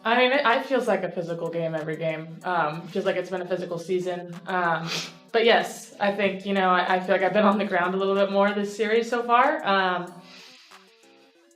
I mean, it feels like a physical game every game. Feels like it's been a physical season. But yes, I think, I feel like I've been on the ground a little bit more this series so far.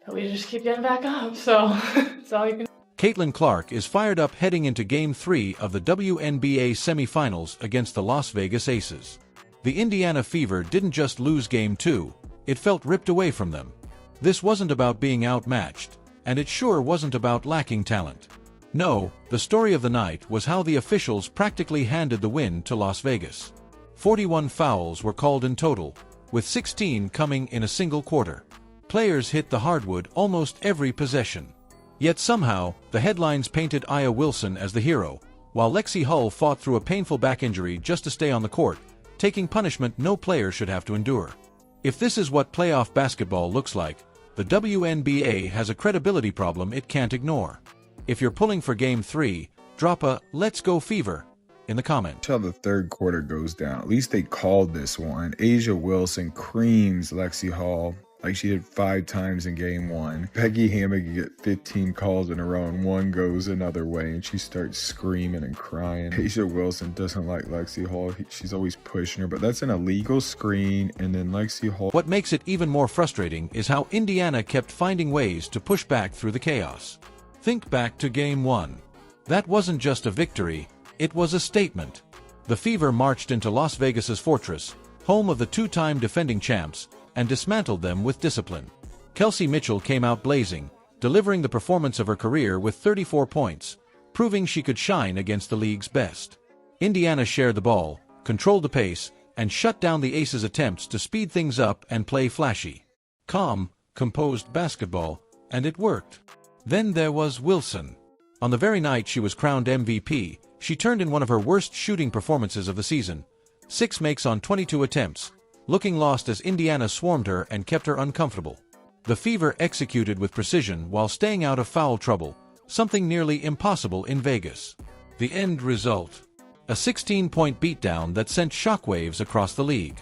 But we just keep getting back up, so that's all you can. Caitlin Clark is fired up heading into Game 3 of the WNBA semifinals against the Las Vegas Aces. The Indiana Fever didn't just lose Game 2, it felt ripped away from them. This wasn't about being outmatched, and it sure wasn't about lacking talent. No, the story of the night was how the officials practically handed the win to Las Vegas. 41 fouls were called in total, with 16 coming in a single quarter. Players hit the hardwood almost every possession. Yet somehow, the headlines painted Aya Wilson as the hero, while Lexie Hull fought through a painful back injury just to stay on the court, taking punishment no player should have to endure. If this is what playoff basketball looks like, the WNBA has a credibility problem it can't ignore. If you're pulling for Game 3, drop a "Let's Go Fever" in the comment. Until the third quarter goes down. At least they called this one. A'ja Wilson creams Lexie Hull like she did 5 times in Game 1. Peggy Hammock get 15 calls in a row and one goes another way and she starts screaming and crying. A'ja Wilson doesn't like Lexie Hull. She's always pushing her, but that's an illegal screen, and then Lexie Hull... What makes it even more frustrating is how Indiana kept finding ways to push back through the chaos. Think back to Game 1. That wasn't just a victory, it was a statement. The Fever marched into Las Vegas's fortress, home of the 2-time defending champs, and dismantled them with discipline. Kelsey Mitchell came out blazing, delivering the performance of her career with 34 points, proving she could shine against the league's best. Indiana shared the ball, controlled the pace, and shut down the Aces' attempts to speed things up and play flashy. Calm, composed basketball, and it worked. Then there was Wilson. On the very night she was crowned MVP, she turned in one of her worst shooting performances of the season. 6 makes on 22 attempts, looking lost as Indiana swarmed her and kept her uncomfortable. The Fever executed with precision while staying out of foul trouble, something nearly impossible in Vegas. The end result: a 16-point beatdown that sent shockwaves across the league.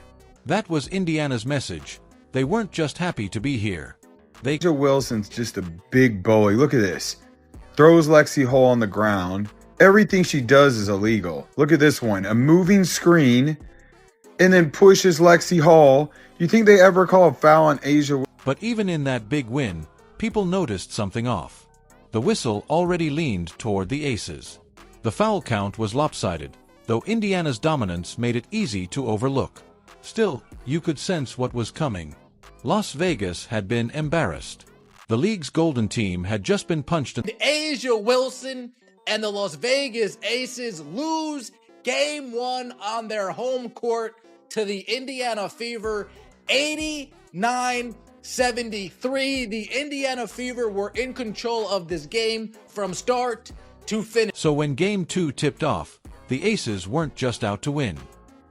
That was Indiana's message. They weren't just happy to be here. A'ja Wilson's just a big bully. Look at this. Throws Lexie Hull on the ground. Everything she does is illegal. Look at this one. A moving screen, and then pushes Lexie Hull. You think they ever call a foul on A'ja? But even in that big win, people noticed something off. The whistle already leaned toward the Aces. The foul count was lopsided, though Indiana's dominance made it easy to overlook. Still, you could sense what was coming. Las Vegas had been embarrassed. The league's golden team had just been punched in. A'ja Wilson and the Las Vegas Aces lose Game 1 on their home court to the Indiana Fever, 89-73. The Indiana Fever were in control of this game from start to finish. So when Game 2 tipped off, the Aces weren't just out to win.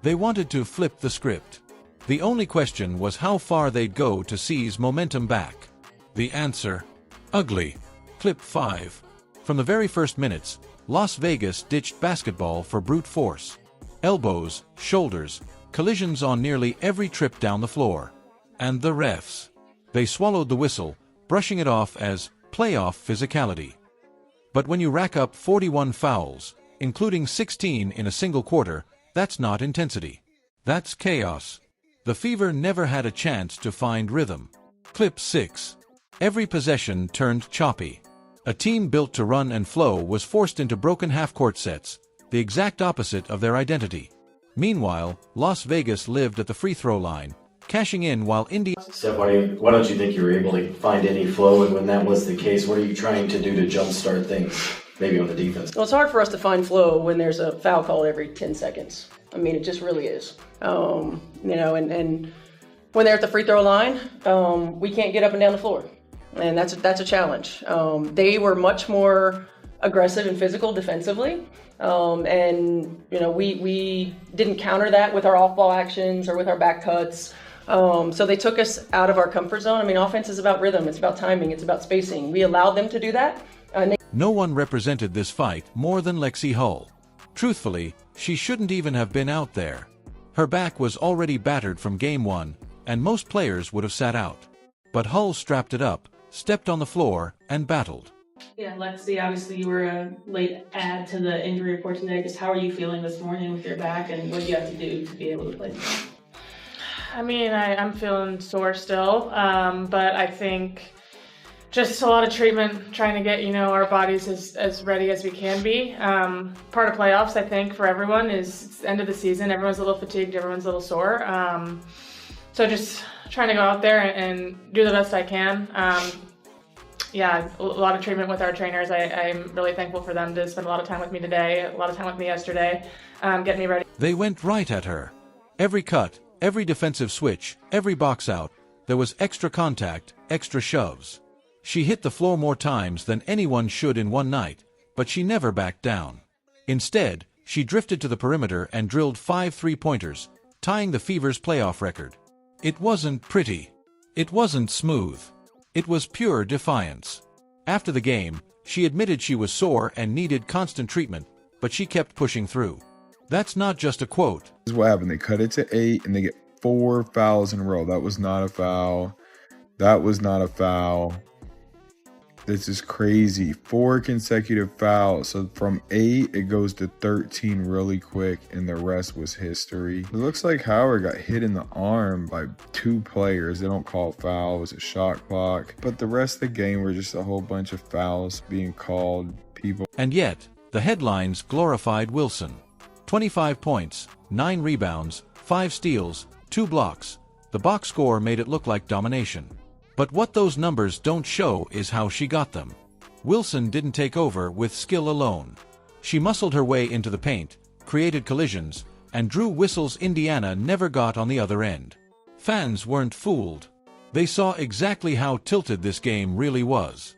They wanted to flip the script. The only question was how far they'd go to seize momentum back. The answer? Ugly. Clip 5. From the very first minutes, Las Vegas ditched basketball for brute force. Elbows, shoulders, collisions on nearly every trip down the floor. And the refs. They swallowed the whistle, brushing it off as playoff physicality. But when you rack up 41 fouls, including 16 in a single quarter, that's not intensity. That's chaos. The Fever never had a chance to find rhythm. Clip 6. Every possession turned choppy. A team built to run and flow was forced into broken half-court sets, the exact opposite of their identity. Meanwhile, Las Vegas lived at the free throw line, cashing in while Steph, why don't you think you were able to find any flow? And when that was the case, what are you trying to do to jumpstart things, maybe on the defense? Well, it's hard for us to find flow when there's a foul call every 10 seconds. I mean, it just really is. And when they're at the free throw line, we can't get up and down the floor. And that's a challenge. They were much more aggressive and physical defensively. We didn't counter that with our off-ball actions or with our back cuts. So they took us out of our comfort zone. I mean, offense is about rhythm, it's about timing, it's about spacing. We allowed them to do that. No one represented this fight more than Lexie Hull. Truthfully, she shouldn't even have been out there. Her back was already battered from Game 1, and most players would have sat out. But Hull strapped it up, stepped on the floor, and battled. Yeah, Lexie, obviously you were a late add to the injury report today. Just how are you feeling this morning with your back, and what do you have to do to be able to play? I mean, I'm feeling sore still, but I think just a lot of treatment, trying to get, our bodies as ready as we can be. Part of playoffs, I think, for everyone is it's the end of the season. Everyone's a little fatigued, everyone's a little sore. So just trying to go out there and do the best I can. Yeah, a lot of treatment with our trainers. I'm really thankful for them to spend a lot of time with me today, a lot of time with me yesterday, getting me ready. They went right at her. Every cut, every defensive switch, every box out, there was extra contact, extra shoves. She hit the floor more times than anyone should in one night, but she never backed down. Instead, she drifted to the perimeter and drilled 5 3-pointers, tying the Fever's playoff record. It wasn't pretty. It wasn't smooth. It was pure defiance. After the game, she admitted she was sore and needed constant treatment, but she kept pushing through. That's not just a quote. This is what happened. They cut it to 8 and they get 4 fouls in a row. That was not a foul. That was not a foul. This is crazy. 4 consecutive fouls. So from 8, it goes to 13 really quick, and the rest was history. It looks like Howard got hit in the arm by 2 players. They don't call foul. It was a shot clock. But the rest of the game were just a whole bunch of fouls being called. People. And yet, the headlines glorified Wilson. 25 points, 9 rebounds, 5 steals, 2 blocks. The box score made it look like domination. But what those numbers don't show is how she got them. Wilson didn't take over with skill alone. She muscled her way into the paint, created collisions, and drew whistles Indiana never got on the other end. Fans weren't fooled. They saw exactly how tilted this game really was.